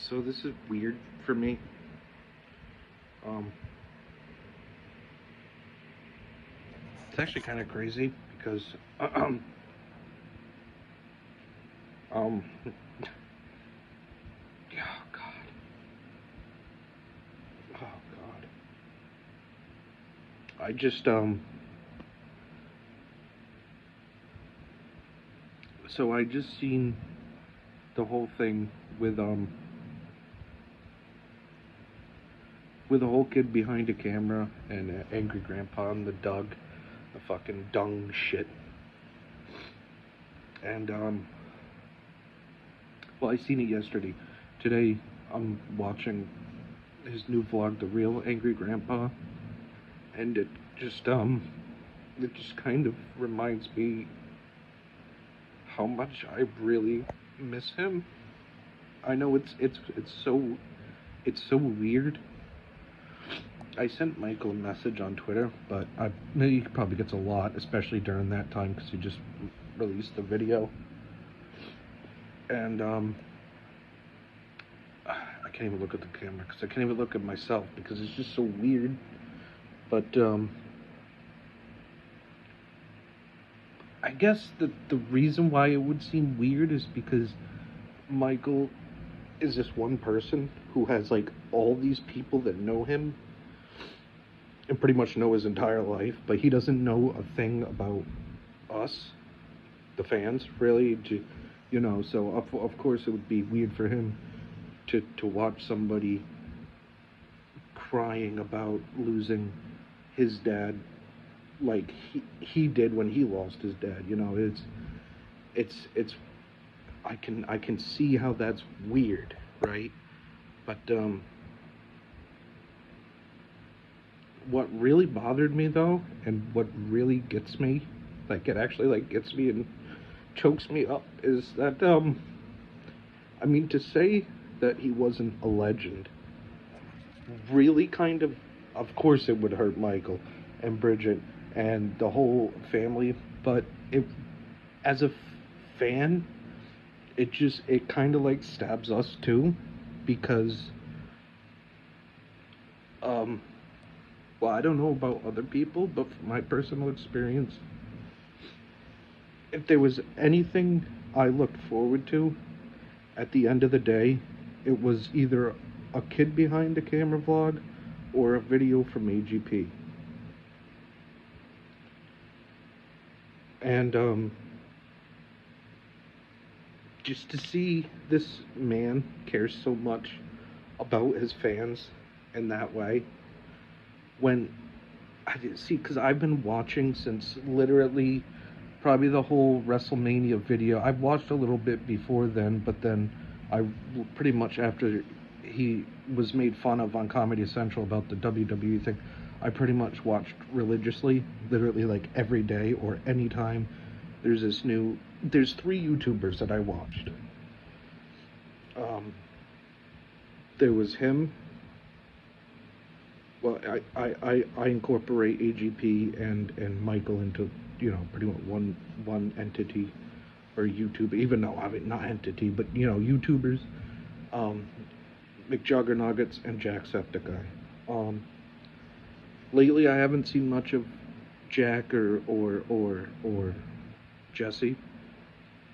So this is weird for me. Um, it's actually kind of crazy because, oh God, oh God, I just so I just seen the whole thing with with a whole kid behind a camera and an angry grandpa and the dog, the fucking dung shit, and well, I seen it yesterday. Today, I'm watching his new vlog, The Real Angry Grandpa, and it just kind of reminds me how much I really miss him. I know it's so weird. I sent Michael a message on Twitter, but he probably gets a lot, especially during that time because he just released the video, and I can't even look at the camera because I can't even look at myself because it's just so weird. But I guess the reason why it would seem weird is because Michael is this one person who has like all these people that know him and pretty much know his entire life, but he doesn't know a thing about us, the fans, really. So of course it would be weird for him to watch somebody crying about losing his dad like he did when he lost his dad. It's I can see how that's weird, right? But what really bothered me though, and what really gets me, like it actually like gets me and chokes me up, is that I mean, to say that he wasn't a legend really of course it would hurt Michael and Bridget and the whole family, but it as a fan, it kind of like stabs us too, because um well, I don't know about other people, but from my personal experience, if there was anything I looked forward to at the end of the day, it was either a kid behind a camera vlog or a video from AGP. And just to see this man care so much about his fans in that way, when I didn't see, because I've been watching since literally probably the whole WrestleMania video. I've watched a little bit before then, but then I pretty much after he was made fun of on Comedy Central about the WWE thing, I pretty much watched religiously, literally like every day or anytime there's three YouTubers that I watched. Um, there was him. Well, I incorporate AGP and Michael into pretty much one entity, or YouTube, even though I mean not entity, but YouTubers, um, McJuggernuggets and Jacksepticeye. Um, lately, I haven't seen much of Jack or Jesse.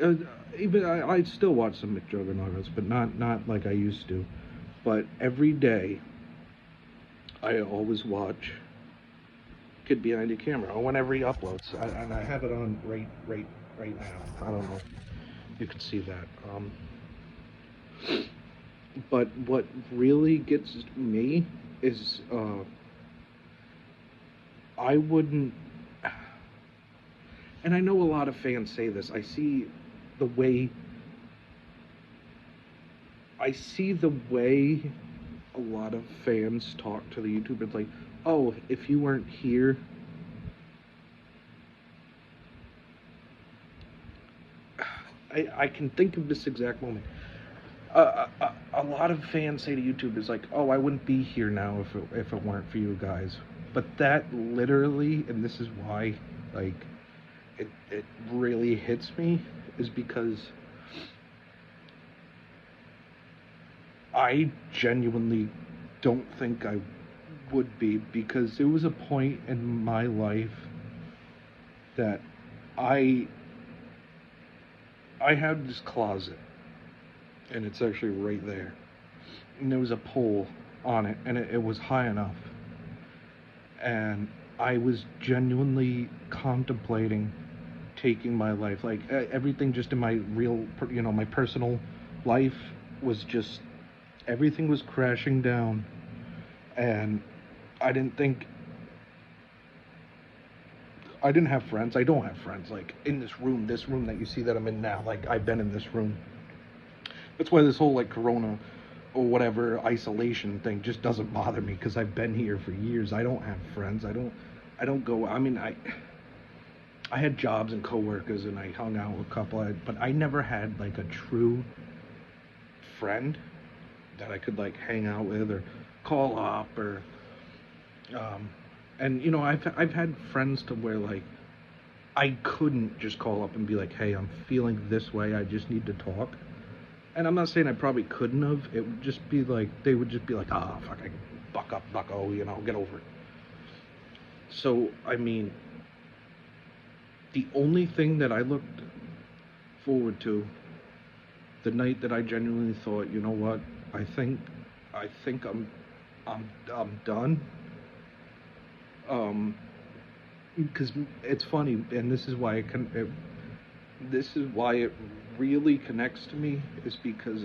Uh, Even I still watch some McJuggernuggets, but not like I used to. But every day, I always watch Kid Behind the Camera, or whenever he uploads, and I have it on right now. I don't know. You can see that. But what really gets me is I wouldn't, and I know a lot of fans say this. The way I see the way a lot of fans talk to the YouTubers, like, oh, if you weren't here, I can think of this exact moment. A lot of fans say to YouTubers like, "Oh, I wouldn't be here now if it weren't for you guys." But that literally, and this is why, like, it really hits me, is because I genuinely don't think I would be, because there was a point in my life that I I had this closet, and it's actually right there. And there was a pole on it, and it was high enough. And I was genuinely contemplating taking my life. Like everything just in my real, my personal life was just, everything was crashing down. And I didn't think, I didn't have friends. I don't have friends. Like in this room that you see that I'm in now, like I've been in this room. That's why this whole like corona or whatever isolation thing just doesn't bother me, because I've been here for years. I don't have friends. I don't go. I mean, I had jobs and coworkers, and I hung out with a couple. But I never had like a true friend that I could like hang out with or call up or. And I've had friends to where like I couldn't just call up and be like, hey, I'm feeling this way. I just need to talk. And I'm not saying I probably couldn't have. It would just be like, they would just be like, ah, fuck, I buck up, bucko, get over it. So, I mean, the only thing that I looked forward to, the night that I genuinely thought, you know what, I think I'm done. Because it's funny, and this is why this is why it really connects to me, is because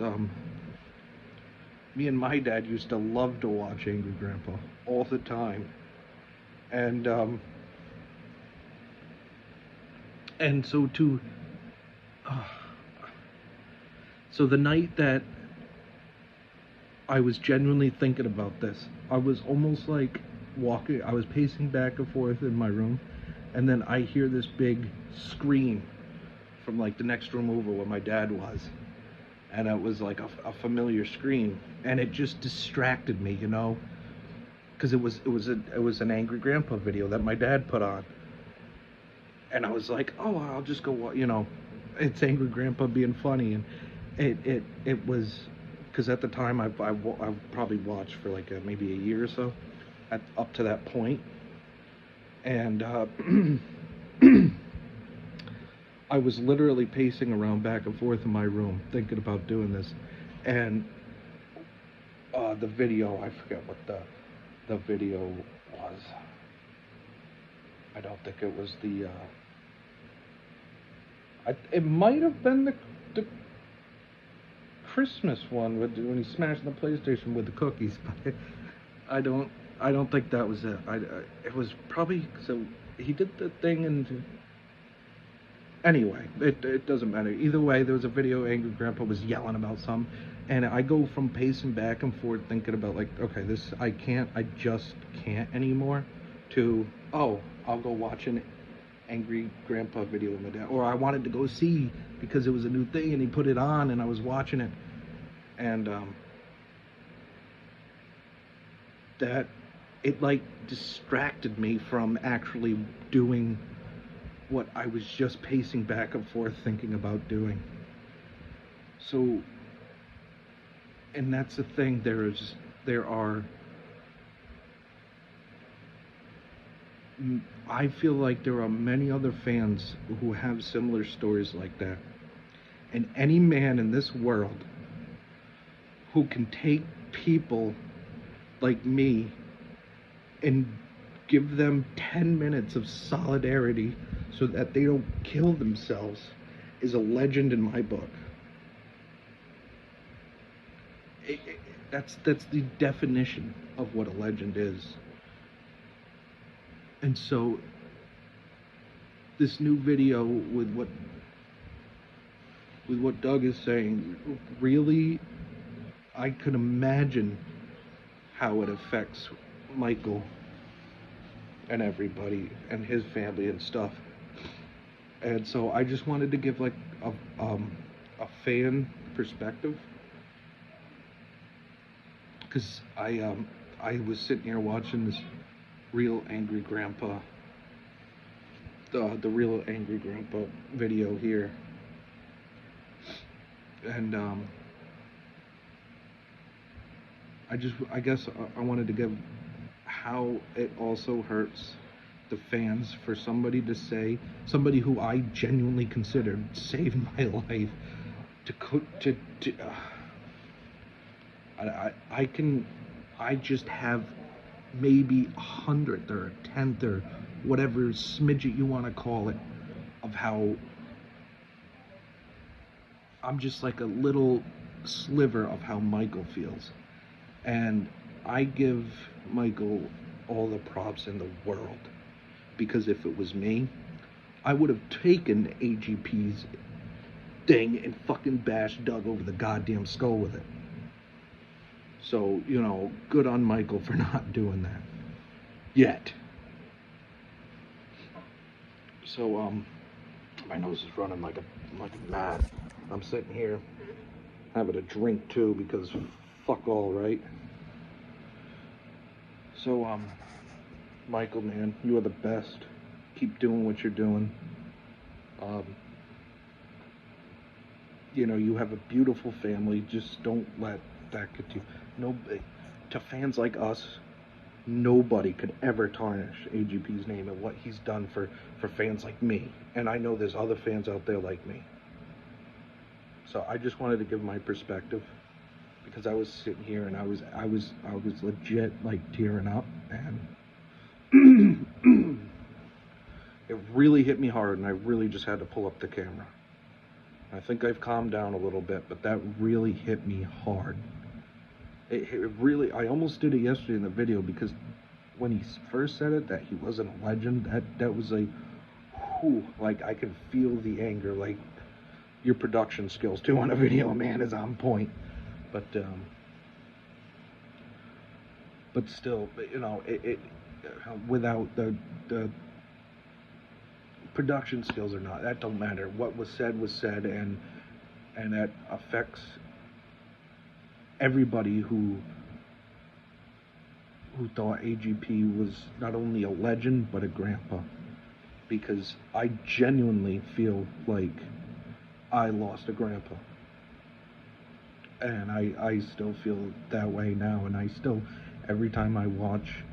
me and my dad used to love to watch Angry Grandpa all the time, and so uh, so the night that I was genuinely thinking about this, I was almost like walking, I was pacing back and forth in my room, and then I hear this big scream from like the next room over where my dad was, and it was like a familiar scream, and it just distracted me, because it was an Angry Grandpa video that my dad put on, and I was like, oh, I'll just go, it's Angry Grandpa being funny, and it was, because at the time I've probably watched for like maybe a year or so, up to that point, and I was literally pacing around back and forth in my room thinking about doing this, and the video, I forget what the video was. I don't think it was it might have been the Christmas one when he smashed the PlayStation with the cookies, but I don't I don't think that was it. It was probably, so he did the thing, and anyway, it doesn't matter. Either way, there was a video Angry Grandpa was yelling about something, and I go from pacing back and forth thinking about like, okay, this I just can't anymore, to, oh, I'll go watch an Angry Grandpa video with my dad, or I wanted to go see because it was a new thing and he put it on and I was watching it, and that it like distracted me from actually doing what I was just pacing back and forth thinking about doing. So, and that's the thing, I feel like there are many other fans who have similar stories like that. And any man in this world who can take people like me and give them 10 minutes of solidarity so that they don't kill themselves is a legend in my book. That's the definition of what a legend is. And so this new video with what Doug is saying, really, I could imagine how it affects Michael and everybody and his family and stuff. And so I just wanted to give like a fan perspective, because I was sitting here watching this real Angry Grandpa, the real Angry Grandpa video here, and I guess I wanted to give how it also hurts the fans for somebody to say, somebody who I genuinely considered saved my life, I can, I just have maybe a hundredth or a tenth or whatever smidget you want to call it of how I'm just like a little sliver of how Michael feels. And I give Michael all the props in the world, because if it was me, I would have taken AGP's thing and fucking bashed Doug over the goddamn skull with it. So, you know, good on Michael for not doing that. Yet. So, my nose is running like mad. I'm sitting here having a drink too, because fuck all, right? So, Michael, man, you are the best. Keep doing what you're doing. You know, you have a beautiful family. Just don't let that get to you. No, to fans like us, nobody could ever tarnish AGP's name and what he's done for fans like me. And I know there's other fans out there like me. So I just wanted to give my perspective, because I was sitting here and I was legit like tearing up, and it really hit me hard, and I really just had to pull up the camera. I think I've calmed down a little bit, but that really hit me hard. It really, I almost did it yesterday in the video, because when he first said it, that he wasn't a legend, that was like, whew, like I could feel the anger. Like, your production skills too on a video, man, is on point. But still, you know, without the production skills or not, that don't matter. What was said, and that affects everybody who thought AGP was not only a legend but a grandpa, because I genuinely feel like I lost a grandpa, and I still feel that way now. And I still, every time I watch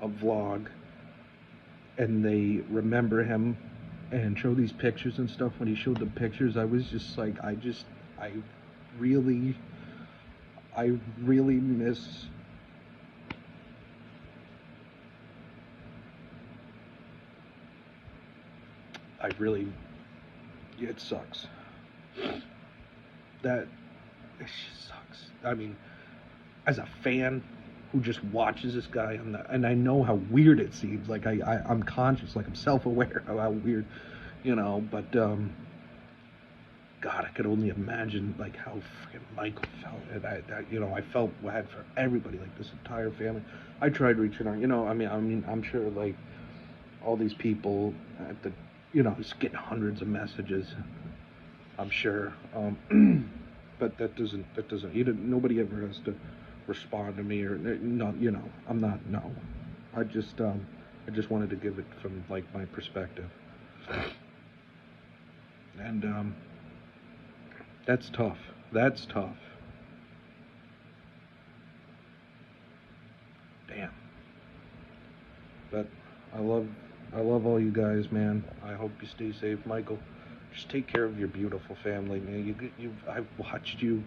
a vlog and they remember him and show these pictures and stuff, when he showed the pictures, I was just like, I really miss it sucks. It just sucks. I mean, as a fan who just watches this guy, and I know how weird it seems, like I'm conscious, like I'm self-aware of how weird, you know, but God, I could only imagine like how freaking Michael felt. And you know, I felt bad for everybody, like this entire family. I tried reaching out, you know, I mean, I'm sure like all these people at the, you know, just getting hundreds of messages, I'm sure. But that doesn't, nobody ever has to respond to me, or not, you know, I'm not, no. I just wanted to give it from like my perspective. And that's tough. That's tough. Damn. But I love all you guys, man. I hope you stay safe, Michael. Just take care of your beautiful family, man. I've watched you.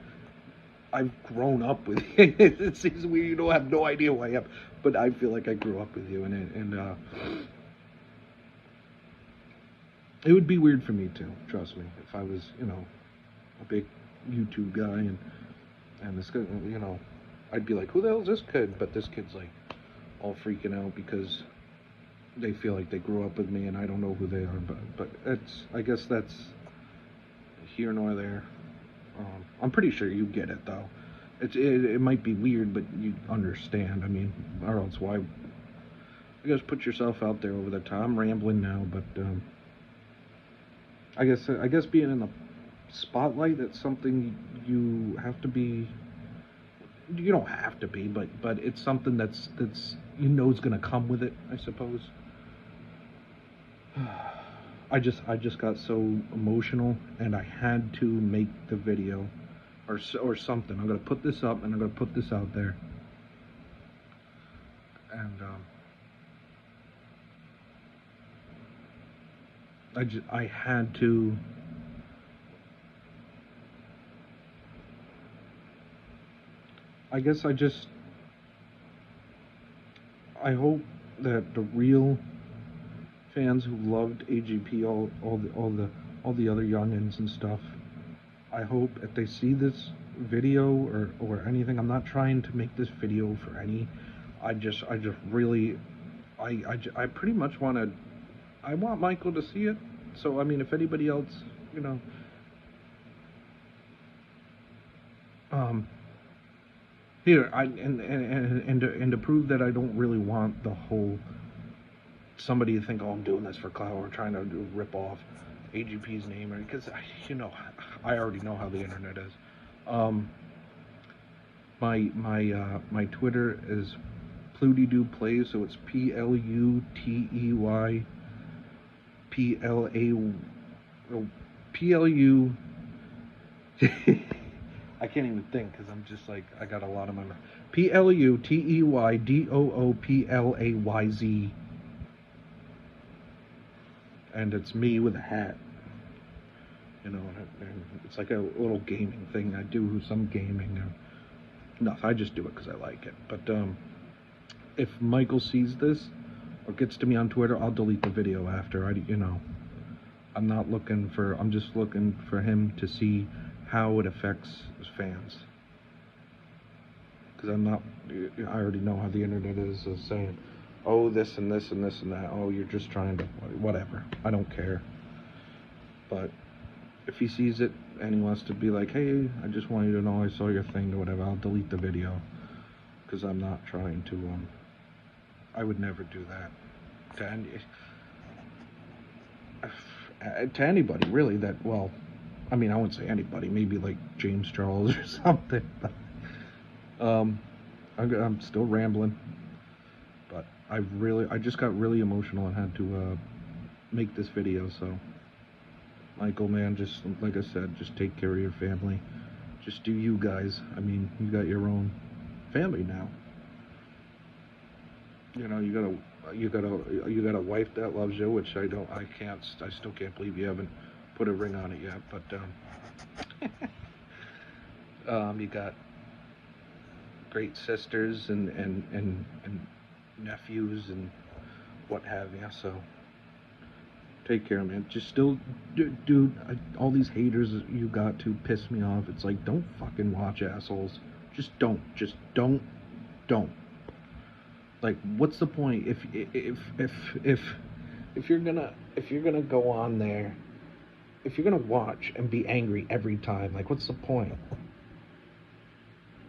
I've grown up with you. It seems weird. You don't have no idea who I am, but I feel like I grew up with you, and it would be weird for me too. Trust me. If I was, you know, a big YouTube guy, and this guy, you know, I'd be like, who the hell is this kid? But this kid's like all freaking out because they feel like they grew up with me, and I don't know who they are. But I guess that's here nor there. I'm pretty sure you get it though. It might be weird, but you understand. I mean, or else why? I guess put yourself out there over the time. I'm rambling now, but I guess being in the spotlight, that's something you have to be. You don't have to be, but it's something that's you know is gonna come with it, I suppose. I just got so emotional, and I had to make the video, or something. I'm gonna put this up, and I'm gonna put this out there. And I had to. I guess I hope that the real fans who loved AGP, all the other youngins and stuff, I hope if they see this video or anything, I'm not trying to make this video for any, I just really, I pretty much I want Michael to see it. So I mean, if anybody else, you know, here and to prove that I don't really want the whole somebody to think, oh, I'm doing this for clout or trying to rip off AGP's name, or because you know, I already know how the internet is. My Twitter is Plutey Plays, so it's PLU. I can't even think because I'm just like, I got a lot of my PLUTEYDOOPLAYZ, and it's me with a hat. You know, and it's like a little gaming thing. I do some gaming. Nothing. I just do it because I like it. But if Michael sees this or gets to me on Twitter, I'll delete the video after. You know, I'm not looking for. I'm just looking for him to see how it affects his fans. Because I already know how the internet is saying, oh, this and this and this and that. Oh, you're just trying to, whatever. I don't care. But if he sees it and he wants to be like, hey, I just want you to know I saw your thing or whatever, I'll delete the video. Because I'm not trying to, I would never do that to anybody, really, that, well, I mean, I wouldn't say anybody, maybe like James Charles or something, but, I'm still rambling, but I just got really emotional and had to, make this video, so, Michael, man, just, like I said, just take care of your family, just do you guys, I mean, you got your own family now, you know, you got a wife that loves you, which I still can't believe you haven't put a ring on it yet, but, you got great sisters and nephews and what have you, so take care, man. Just still, dude, all these haters you got to piss me off. It's like, don't fucking watch, assholes. Just don't. Like, what's the point if you're gonna go on there, if you're gonna watch and be angry every time, like, what's the point?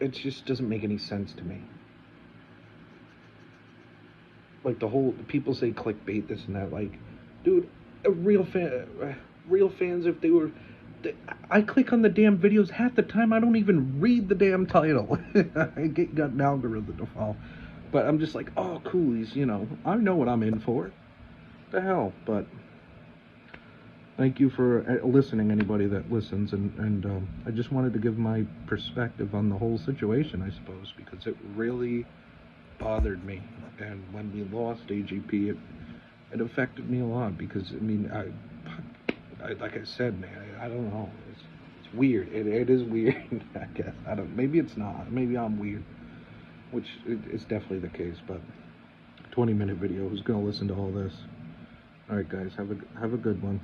It just doesn't make any sense to me. Like, people say clickbait, this and that. Like, dude, real fans, if they were, I click on the damn videos half the time. I don't even read the damn title. I got an algorithm to follow, but I'm just like, oh, coolies, you know, I know what I'm in for. The hell, but. Thank you for listening, anybody that listens, and I just wanted to give my perspective on the whole situation, I suppose, because it really bothered me, and when we lost AGP, it affected me a lot, because, I mean, I like I said, man, I don't know, it's weird, it is weird, I guess, maybe it's not, maybe I'm weird, which is definitely the case, but 20-minute video, who's going to listen to all this? Alright, guys, have a good one.